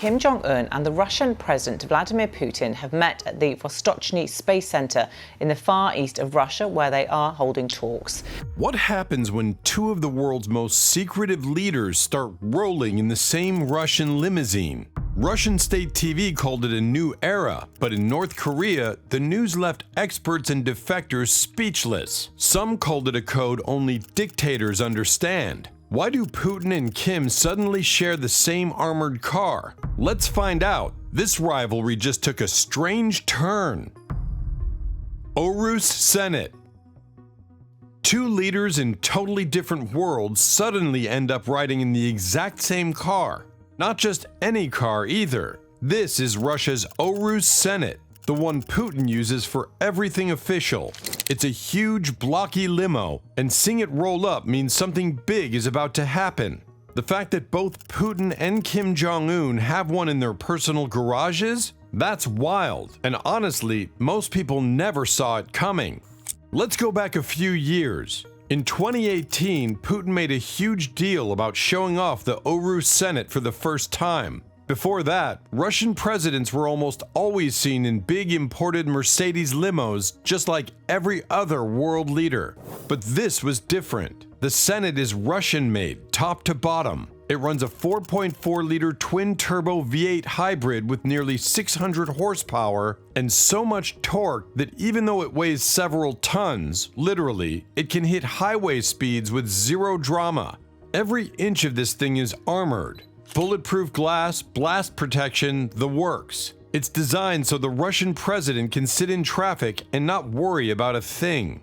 Kim Jong-Un and the Russian President Vladimir Putin have met at the Vostochny Space Center in the far east of Russia, where they are holding talks. What happens when two of the world's most secretive leaders start rolling in the same Russian limousine? Russian state TV called it a new era, but in North Korea, the news left experts and defectors speechless. Some called it a code only dictators understand. Why do Putin and Kim suddenly share the same armored car? Let's find out. This rivalry just took a strange turn. Aurus Senat. Two leaders in totally different worlds suddenly end up riding in the exact same car. Not just any car either. This is Russia's Aurus Senat, the one Putin uses for everything official. It's a huge, blocky limo, and seeing it roll up means something big is about to happen. The fact that both Putin and Kim Jong-Un have one in their personal garages? That's wild, and honestly, most people never saw it coming. Let's go back a few years. In 2018, Putin made a huge deal about showing off the Aurus Senat for the first time. Before that, Russian presidents were almost always seen in big imported Mercedes limos, just like every other world leader. But this was different. The Senat is Russian-made, top to bottom. It runs a 4.4-liter twin-turbo V8 hybrid with nearly 600 horsepower and so much torque that even though it weighs several tons, literally, it can hit highway speeds with zero drama. Every inch of this thing is armored. Bulletproof glass, blast protection, the works. It's designed so the Russian president can sit in traffic and not worry about a thing.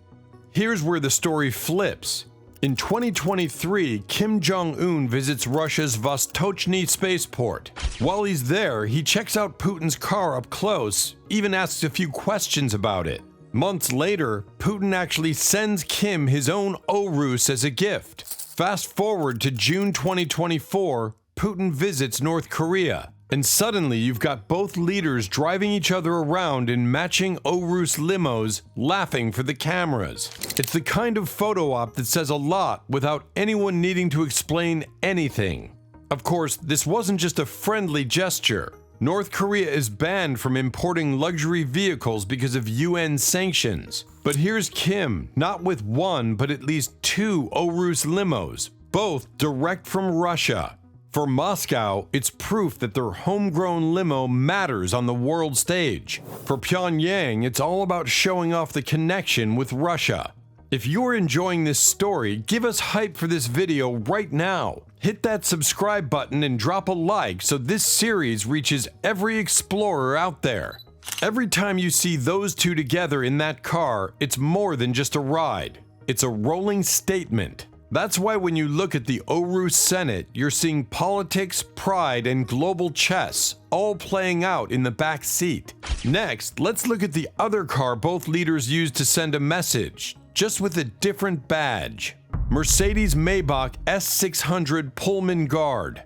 Here's where the story flips. In 2023, Kim Jong-un visits Russia's Vostochny spaceport. While he's there, he checks out Putin's car up close, even asks a few questions about it. Months later, Putin actually sends Kim his own Aurus as a gift. Fast forward to June 2024, Putin visits North Korea, and suddenly you've got both leaders driving each other around in matching Aurus limos, laughing for the cameras. It's the kind of photo op that says a lot without anyone needing to explain anything. Of course, this wasn't just a friendly gesture. North Korea is banned from importing luxury vehicles because of UN sanctions. But here's Kim, not with one, but at least two Aurus limos, both direct from Russia. For Moscow, it's proof that their homegrown limo matters on the world stage. For Pyongyang, it's all about showing off the connection with Russia. If you're enjoying this story, give us hype for this video right now. Hit that subscribe button and drop a like so this series reaches every explorer out there. Every time you see those two together in that car, it's more than just a ride. It's a rolling statement. That's why when you look at the Aurus Senat, you're seeing politics, pride, and global chess all playing out in the back seat. Next, let's look at the other car both leaders used to send a message, just with a different badge. Mercedes-Maybach S600 Pullman Guard.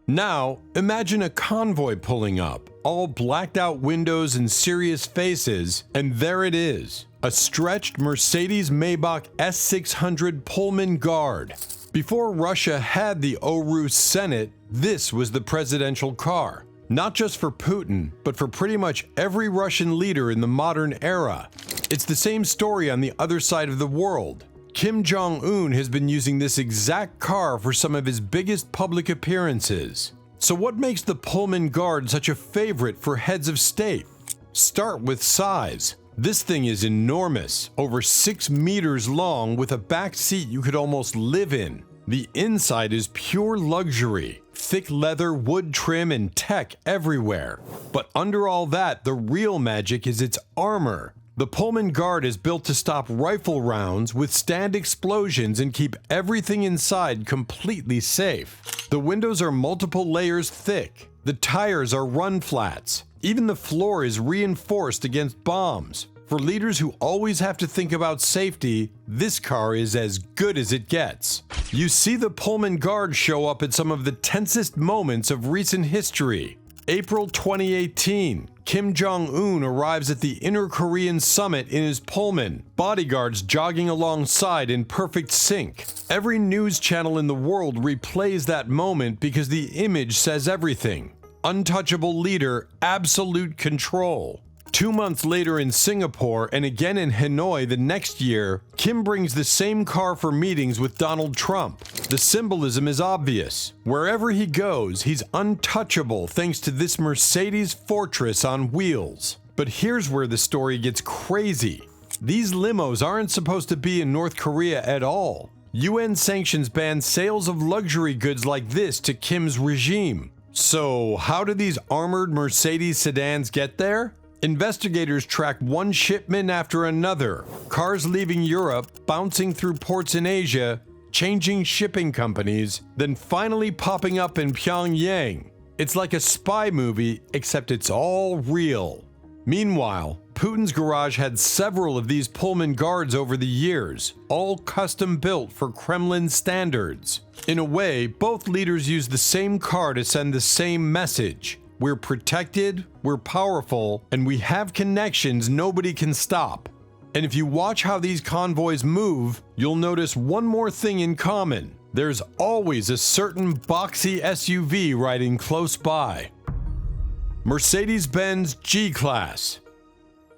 Now, imagine a convoy pulling up, all blacked out windows and serious faces, and there it is. A stretched Mercedes-Maybach S600 Pullman Guard. Before Russia had the Aurus Senat, this was the presidential car. Not just for Putin, but for pretty much every Russian leader in the modern era. It's the same story on the other side of the world. Kim Jong-un has been using this exact car for some of his biggest public appearances. So what makes the Pullman Guard such a favorite for heads of state? Start with size. This thing is enormous, over 6 meters long with a back seat you could almost live in. The inside is pure luxury, thick leather, wood trim, and tech everywhere. But under all that, the real magic is its armor. The Pullman Guard is built to stop rifle rounds, withstand explosions, and keep everything inside completely safe. The windows are multiple layers thick. The tires are run flats. Even the floor is reinforced against bombs. For leaders who always have to think about safety, this car is as good as it gets. You see the Pullman Guard show up at some of the tensest moments of recent history. April 2018, Kim Jong-un arrives at the Inter-Korean Summit in his Pullman, bodyguards jogging alongside in perfect sync. Every news channel in the world replays that moment because the image says everything. untouchable leader, absolute control. 2 months later in Singapore and again in Hanoi the next year, Kim brings the same car for meetings with Donald Trump. The symbolism is obvious. Wherever he goes, he's untouchable thanks to this Mercedes fortress on wheels. But here's where the story gets crazy. These limos aren't supposed to be in North Korea at all. UN sanctions ban sales of luxury goods like this to Kim's regime. So, how do these armored Mercedes sedans get there? Investigators track one shipment after another, cars leaving Europe, bouncing through ports in Asia, changing shipping companies, then finally popping up in Pyongyang. It's like a spy movie, except it's all real. Meanwhile, Putin's garage had several of these Pullman Guards over the years, all custom built for Kremlin standards. In a way, both leaders use the same car to send the same message. We're protected, we're powerful, and we have connections nobody can stop. And if you watch how these convoys move, you'll notice one more thing in common. There's always a certain boxy SUV riding close by. Mercedes-Benz G-Class.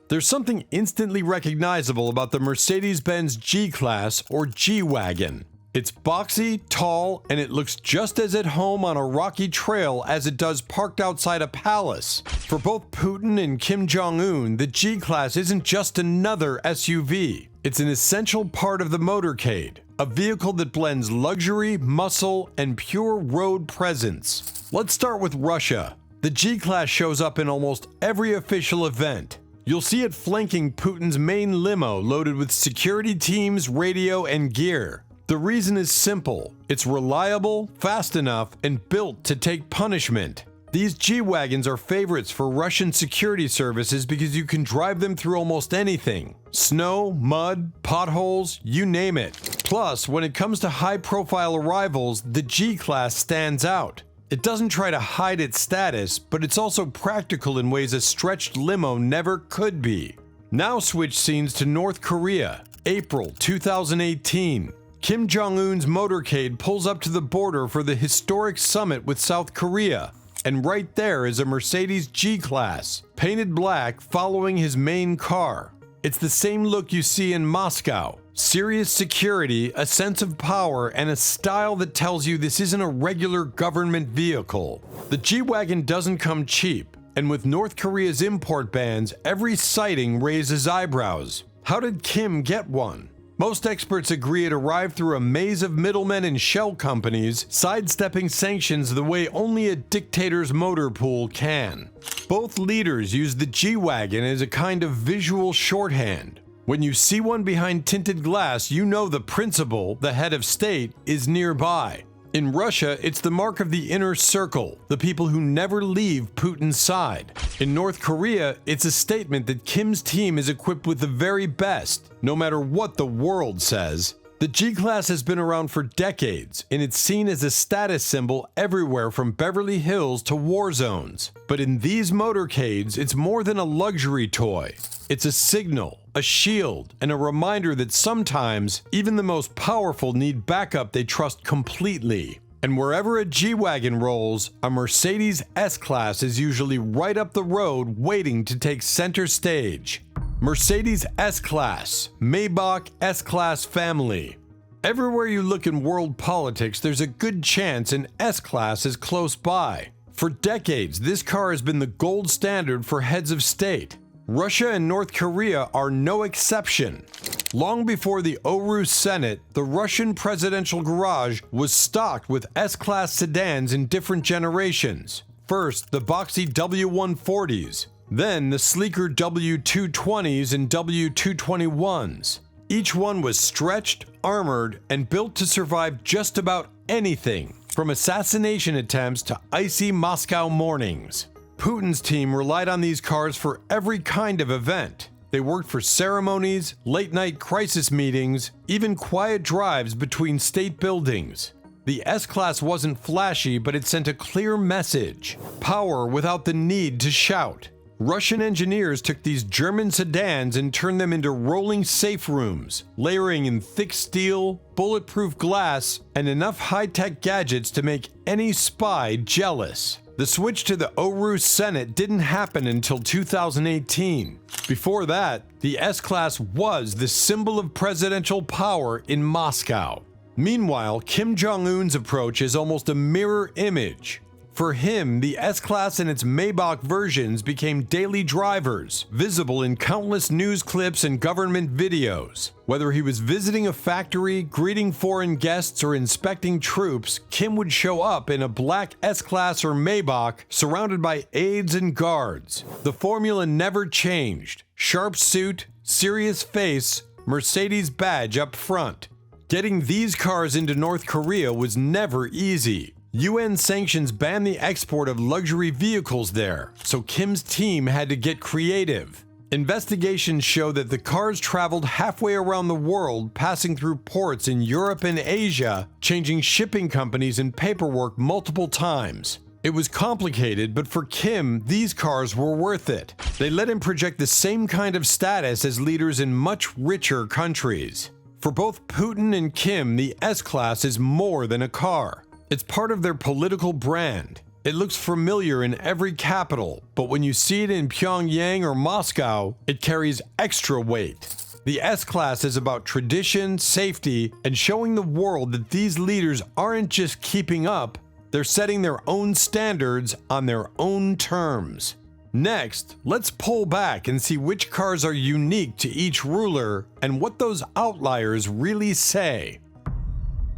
There's something instantly recognizable about the Mercedes-Benz G-Class or G-Wagon. It's boxy, tall, and it looks just as at home on a rocky trail as it does parked outside a palace. For both Putin and Kim Jong-Un, the G-Class isn't just another SUV. It's an essential part of the motorcade, a vehicle that blends luxury, muscle, and pure road presence. Let's start with Russia. The G-Class shows up in almost every official event. You'll see it flanking Putin's main limo loaded with security teams, radio, and gear. The reason is simple. It's reliable, fast enough, and built to take punishment. These G-Wagons are favorites for Russian security services because you can drive them through almost anything. Snow, mud, potholes, you name it. Plus, when it comes to high-profile arrivals, the G-Class stands out. It doesn't try to hide its status, but it's also practical in ways a stretched limo never could be. Now switch scenes to North Korea, April 2018. Kim Jong-un's motorcade pulls up to the border for the historic summit with South Korea. And right there is a Mercedes G-Class, painted black following his main car. It's the same look you see in Moscow. Serious security, a sense of power, and a style that tells you this isn't a regular government vehicle. The G-Wagon doesn't come cheap, and with North Korea's import bans, every sighting raises eyebrows. How did Kim get one? Most experts agree it arrived through a maze of middlemen and shell companies, sidestepping sanctions the way only a dictator's motor pool can. Both leaders use the G-Wagon as a kind of visual shorthand. When you see one behind tinted glass, you know the principal, the head of state, is nearby. In Russia, it's the mark of the inner circle, the people who never leave Putin's side. In North Korea, it's a statement that Kim's team is equipped with the very best, no matter what the world says. The G-Class has been around for decades, and it's seen as a status symbol everywhere from Beverly Hills to war zones. But in these motorcades, it's more than a luxury toy. It's a signal, a shield, and a reminder that sometimes, even the most powerful need backup they trust completely. And wherever a G-Wagon rolls, a Mercedes S-Class is usually right up the road waiting to take center stage. Mercedes S-Class, Maybach S-Class family. Everywhere you look in world politics, there's a good chance an S-Class is close by. For decades, this car has been the gold standard for heads of state. Russia and North Korea are no exception. Long before the Aurus Senat, the Russian presidential garage was stocked with S-Class sedans in different generations. First, the boxy W140s, then the sleeker W220s and W221s. Each one was stretched, armored, and built to survive just about anything, from assassination attempts to icy Moscow mornings. Putin's team relied on these cars for every kind of event. They worked for ceremonies, late-night crisis meetings, even quiet drives between state buildings. The S-Class wasn't flashy, but it sent a clear message: power without the need to shout. Russian engineers took these German sedans and turned them into rolling safe rooms, layering in thick steel, bulletproof glass, and enough high-tech gadgets to make any spy jealous. The switch to the Aurus Senat didn't happen until 2018. Before that, the S-Class was the symbol of presidential power in Moscow. Meanwhile, Kim Jong-Un's approach is almost a mirror image. For him, the S-Class and its Maybach versions became daily drivers, visible in countless news clips and government videos. Whether he was visiting a factory, greeting foreign guests, or inspecting troops, Kim would show up in a black S-Class or Maybach, surrounded by aides and guards. The formula never changed. Sharp suit, serious face, Mercedes badge up front. Getting these cars into North Korea was never easy. UN sanctions banned the export of luxury vehicles there, so Kim's team had to get creative. Investigations show that the cars traveled halfway around the world, passing through ports in Europe and Asia, changing shipping companies and paperwork multiple times. It was complicated, but for Kim, these cars were worth it. They let him project the same kind of status as leaders in much richer countries. For both Putin and Kim, the S-Class is more than a car. It's part of their political brand. It looks familiar in every capital, but when you see it in Pyongyang or Moscow, it carries extra weight. The S-Class is about tradition, safety, and showing the world that these leaders aren't just keeping up, they're setting their own standards on their own terms. Next, let's pull back and see which cars are unique to each ruler and what those outliers really say.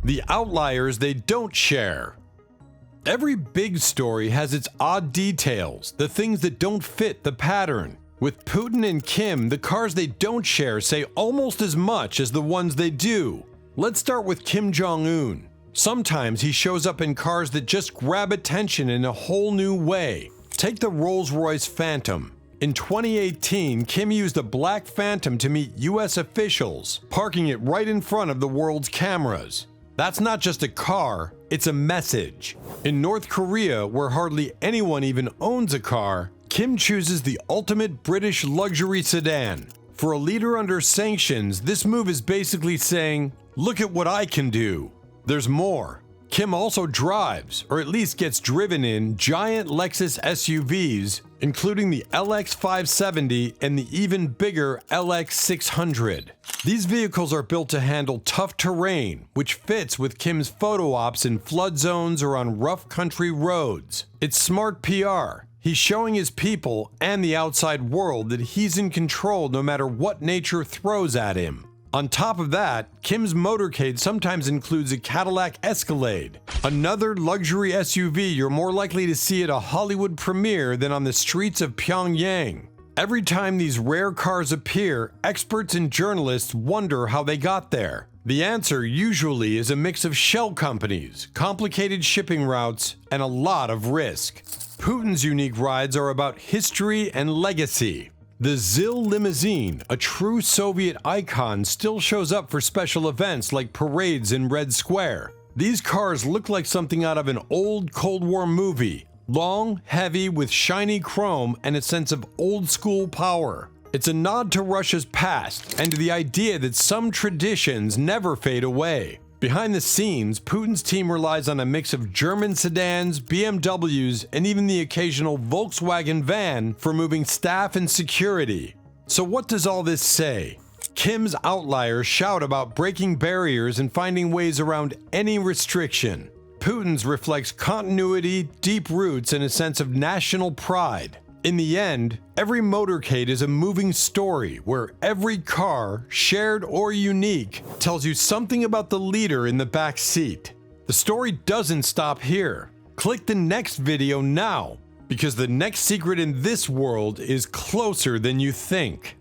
The outliers they don't share. Every big story has its odd details, the things that don't fit the pattern. With Putin and Kim, the cars they don't share say almost as much as the ones they do. Let's start with Kim Jong-Un. Sometimes he shows up in cars that just grab attention in a whole new way. Take the Rolls-Royce Phantom. In 2018, Kim used a black Phantom to meet US officials, parking it right in front of the world's cameras. That's not just a car, it's a message. In North Korea, where hardly anyone even owns a car, Kim chooses the ultimate British luxury sedan. For a leader under sanctions, this move is basically saying, look at what I can do. There's more. Kim also drives, or at least gets driven in, giant Lexus SUVs, including the LX570 and the even bigger LX600. These vehicles are built to handle tough terrain, which fits with Kim's photo ops in flood zones or on rough country roads. It's smart PR. He's showing his people and the outside world that he's in control no matter what nature throws at him. On top of that, Kim's motorcade sometimes includes a Cadillac Escalade, another luxury SUV you're more likely to see at a Hollywood premiere than on the streets of Pyongyang. Every time these rare cars appear, experts and journalists wonder how they got there. The answer usually is a mix of shell companies, complicated shipping routes, and a lot of risk. Putin's unique rides are about history and legacy. The ZIL limousine, a true Soviet icon, still shows up for special events like parades in Red Square. These cars look like something out of an old Cold War movie. Long, heavy, with shiny chrome and a sense of old-school power. It's a nod to Russia's past and to the idea that some traditions never fade away. Behind the scenes, Putin's team relies on a mix of German sedans, BMWs, and even the occasional Volkswagen van for moving staff and security. So what does all this say? Kim's outliers shout about breaking barriers and finding ways around any restriction. Putin's reflects continuity, deep roots, and a sense of national pride. In the end, every motorcade is a moving story where every car, shared or unique, tells you something about the leader in the back seat. The story doesn't stop here. Click the next video now, because the next secret in this world is closer than you think.